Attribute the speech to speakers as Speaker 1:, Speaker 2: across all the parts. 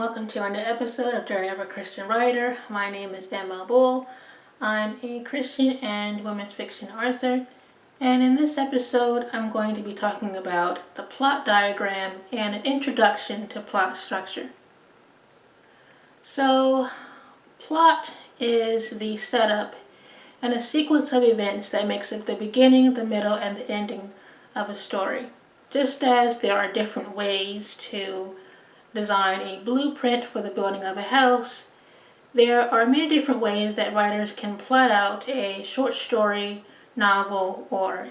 Speaker 1: welcome to another episode of Journey of a Christian Writer. My name is Emma Bull. I'm a Christian and women's fiction author, and in this episode I'm going to be talking about the plot diagram and an introduction to plot structure. So, plot is the setup and a sequence of events that makes up the beginning, the middle, and the ending of a story. Just as there are different ways to design a blueprint for the building of a house, there are many different ways that writers can plot out a short story, novel, or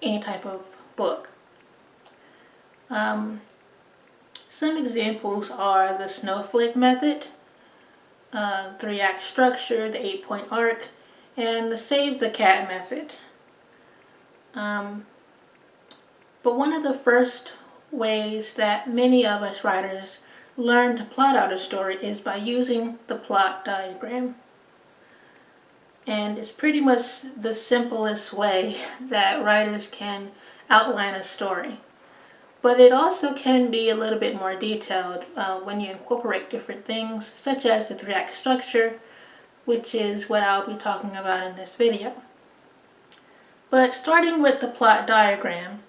Speaker 1: any type of book. Some examples are the snowflake method, 3-act structure, the 8-point arc, and the save the cat method. But one of the first ways that many of us writers learn to plot out a story is by using the plot diagram. And it's pretty much the simplest way that writers can outline a story. But it also can be a little bit more detailed when you incorporate different things, such as the 3-act structure, which is what I'll be talking about in this video. But starting with the plot diagram,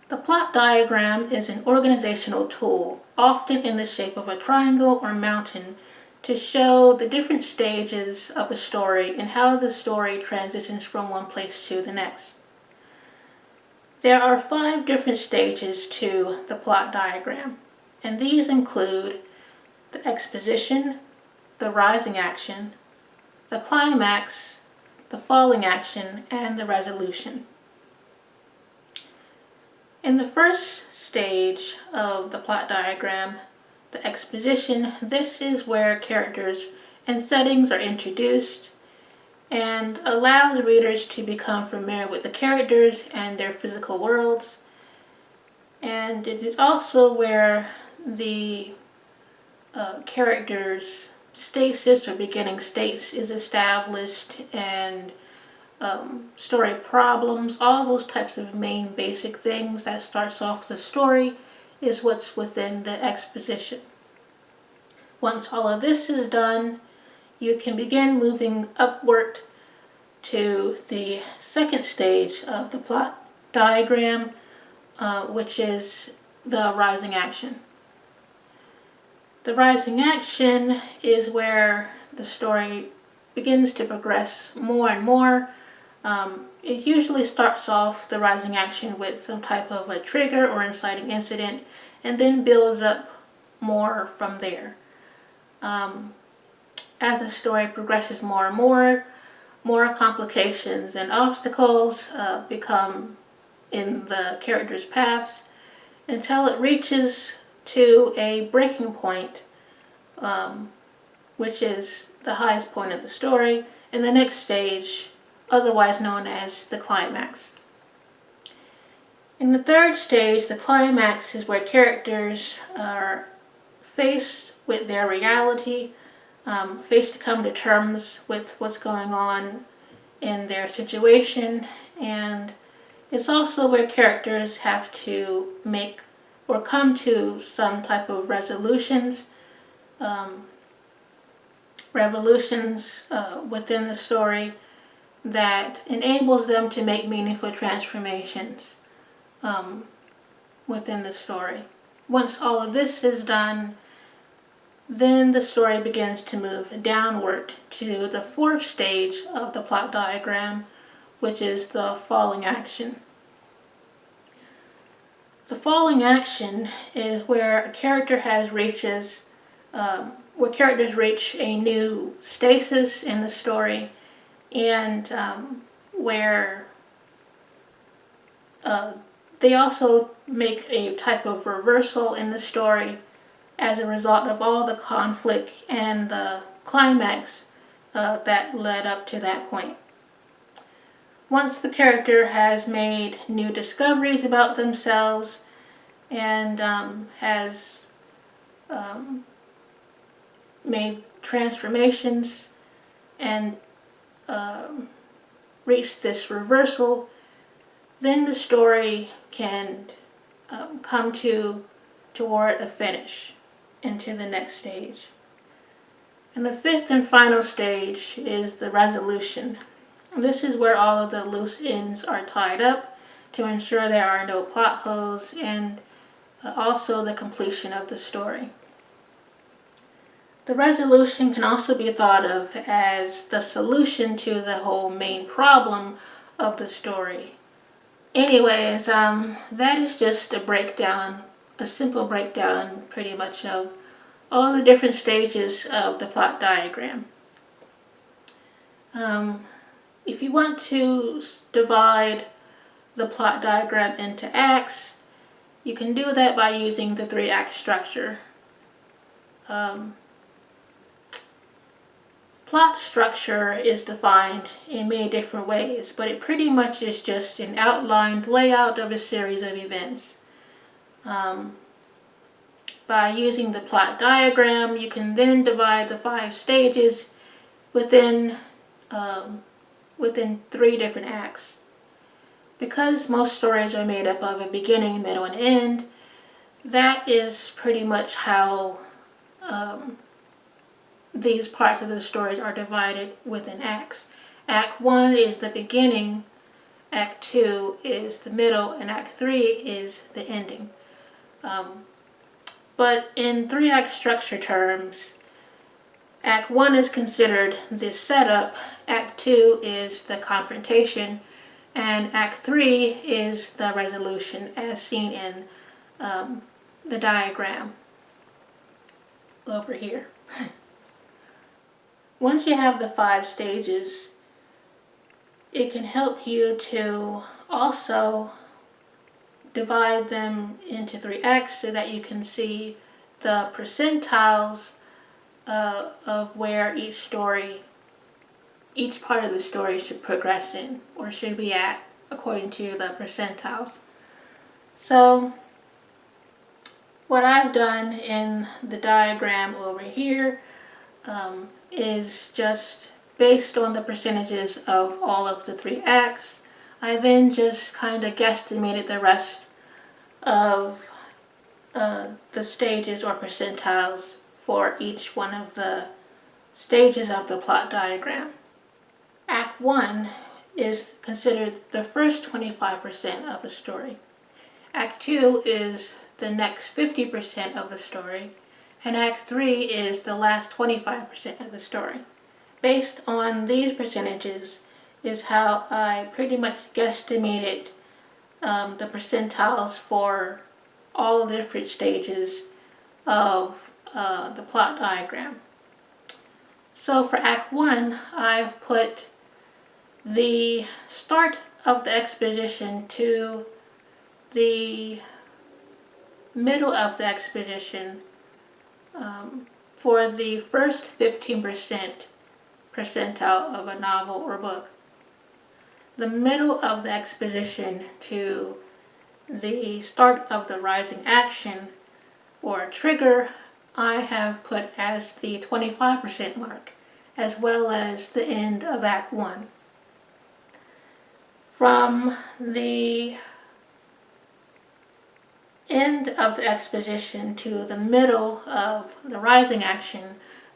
Speaker 1: the plot diagram is an organizational tool, often in the shape of a triangle or mountain, to show the different stages of a story and how the story transitions from one place to the next. There are 5 different stages to the plot diagram, and these include the exposition, the rising action, the climax, the falling action, and the resolution. In the first stage of the plot diagram, the exposition, this is where characters and settings are introduced and allows readers to become familiar with the characters and their physical worlds. And it is also where the characters' stasis or beginning states is established, and story problems, all those types of main basic things that starts off the story is what's within the exposition. Once all of this is done, you can begin moving upward to the second stage of the plot diagram, which is the rising action. The rising action is where the story begins to progress more and more. It usually starts off the rising action with some type of a trigger or inciting incident, and then builds up more from there. As the story progresses more and more complications and obstacles become in the characters' paths until it reaches to a breaking point, which is the highest point of the story, in the next stage, otherwise known as the climax. In the third stage, the climax is where characters are faced with their reality, faced to come to terms with what's going on in their situation, and it's also where characters have to make or come to some type of resolutions within the story that enables them to make meaningful transformations within the story. Once all of this is done, then the story begins to move downward to the 4th stage of the plot diagram, which is the falling action. The falling action is where a character where characters reach a new stasis in the story, and where they also make a type of reversal in the story as a result of all the conflict and the climax that led up to that point. Once the character has made new discoveries about themselves and has made transformations and reached this reversal, then the story can come toward a finish. into the next stage. And the fifth and final stage is the resolution. This is where all of the loose ends are tied up to ensure there are no plot holes and also the completion of the story. The resolution can also be thought of as the solution to the whole main problem of the story. Anyways, that is just a breakdown, a simple breakdown pretty much of all the different stages of the plot diagram. If you want to divide the plot diagram into acts, you can do that by using the 3-act structure. Plot structure is defined in many different ways, but it pretty much is just an outlined layout of a series of events. By using the plot diagram, you can then divide the 5 stages within 3 different acts. Because most stories are made up of a beginning, middle, and end, that is pretty much how these parts of the stories are divided within acts. Act 1 is the beginning, Act 2 is the middle, and Act 3 is the ending. But in 3-act structure terms, Act 1 is considered the setup, Act 2 is the confrontation, and Act 3 is the resolution, as seen in the diagram over here. Once you have the 5 stages, it can help you to also divide them into 3 acts so that you can see the percentiles of where each part of the story should progress in, or should be at, according to the percentiles. So what I've done in the diagram over here is just based on the percentages of all of the 3 acts. I then just kind of guesstimated the rest of the stages or percentiles for each one of the stages of the plot diagram. Act 1 is considered the first 25% of a story. Act 2 is the next 50% of the story, and Act 3 is the last 25% of the story. Based on these percentages is how I pretty much guesstimated the percentiles for all the different stages of the plot diagram. So for Act 1, I've put the start of the exposition to the middle of the exposition for the first 15% percentile of a novel or book. The middle of the exposition to the start of the rising action or trigger, I have put as the 25% mark, as well as the end of Act 1. From the end of the exposition to the middle of the rising action,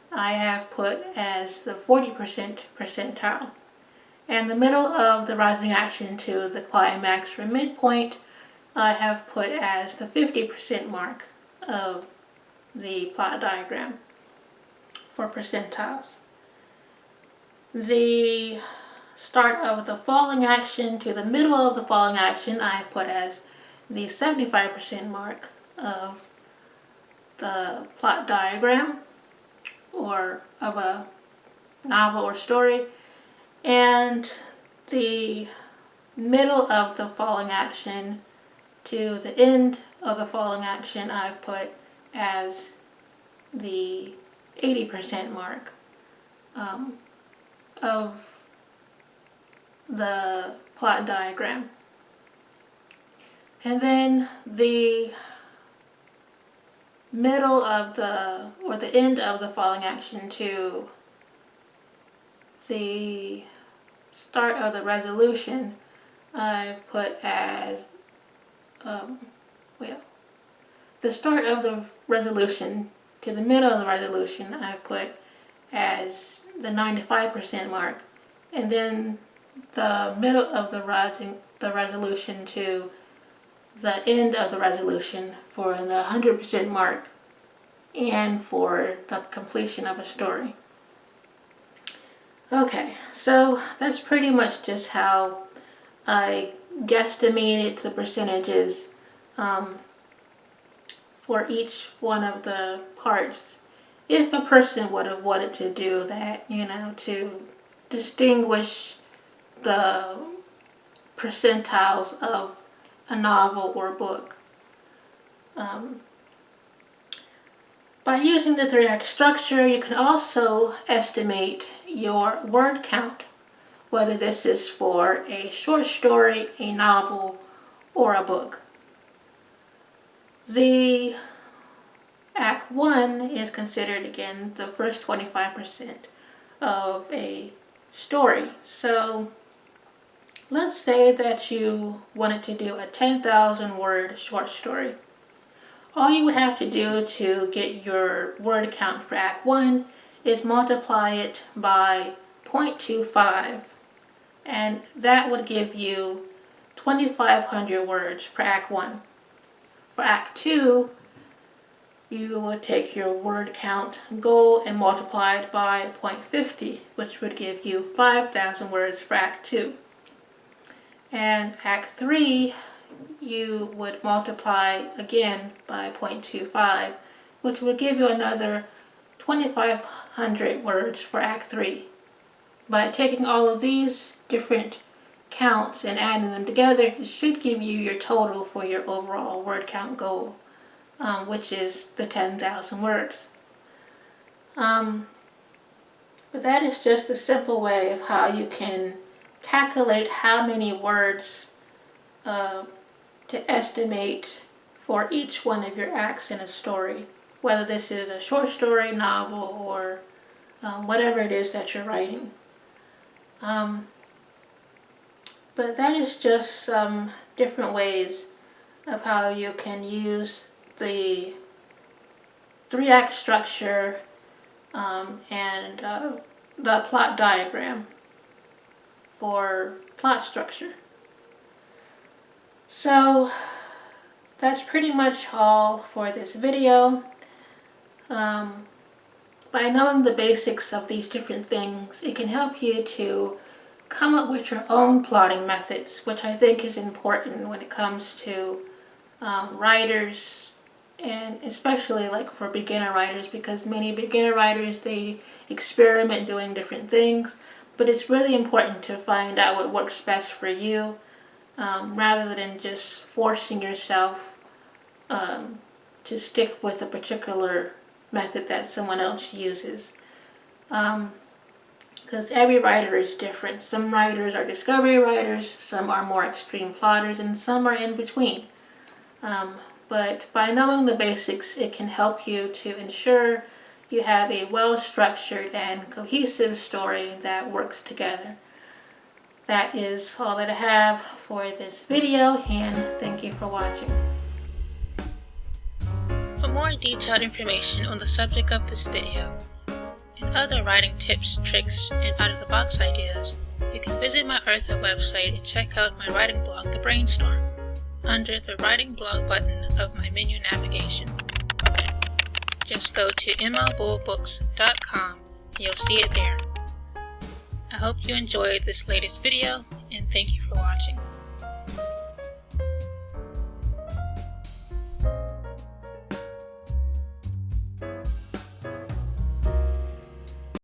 Speaker 1: I have put as the 40% percentile. And the middle of the rising action to the climax or midpoint, I have put as the 50% mark of the plot diagram for percentiles. The start of the falling action to the middle of the falling action, I have put as the 75% mark of the plot diagram or of a novel or story, and the middle of the falling action to the end of the falling action I've put as the 80% mark of the plot diagram. And then the middle of the, or the end of the falling action to the start of the resolution, I've put as, the start of the resolution to the middle of the resolution I've put as the 95% mark, and then the middle of the resolution to the end of the resolution for the 100% mark and for the completion of a story. Okay, so that's pretty much just how I guesstimated the percentages for each one of the parts. If a person would have wanted to do that, to distinguish the percentiles of a novel or book. By using the 3-act structure, you can also estimate your word count, whether this is for a short story, a novel, or a book. The Act 1 is considered, again, the first 25% of a story. So let's say that you wanted to do a 10,000 word short story. All you would have to do to get your word count for Act 1 is multiply it by 0.25, and that would give you 2,500 words for Act 1. For Act 2, you would take your word count goal and multiply it by 0.50, which would give you 5,000 words for Act 2. And Act 3, you would multiply again by 0.25, which would give you another 2,500 words for Act 3. By taking all of these different counts and adding them together, it should give you your total for your overall word count goal, which is the 10,000 words. But that is just a simple way of how you can calculate how many words to estimate for each one of your acts in a story, whether this is a short story, novel, or whatever it is that you're writing. But that is just some different ways of how you can use the 3-act structure and the plot diagram for plot structure. So that's pretty much all for this video. By knowing the basics of these different things, it can help you to come up with your own plotting methods, which I think is important when it comes to writers, and especially like for beginner writers, because many beginner writers, they experiment doing different things, but it's really important to find out what works best for you, rather than just forcing yourself to stick with a particular method that someone else uses. Because every writer is different. Some writers are discovery writers, some are more extreme plotters, and some are in between. But by knowing the basics, it can help you to ensure you have a well-structured and cohesive story that works together. That is all that I have for this video, and thank you for watching. For more detailed information on the subject of this video, and other writing tips, tricks, and out-of-the-box ideas, you can visit my Eartha website and check out my writing blog, The Brainstorm, under the Writing Blog button of my menu navigation. Just go to mlbullbooks.com and you'll see it there. I hope you enjoyed this latest video, and thank you for watching.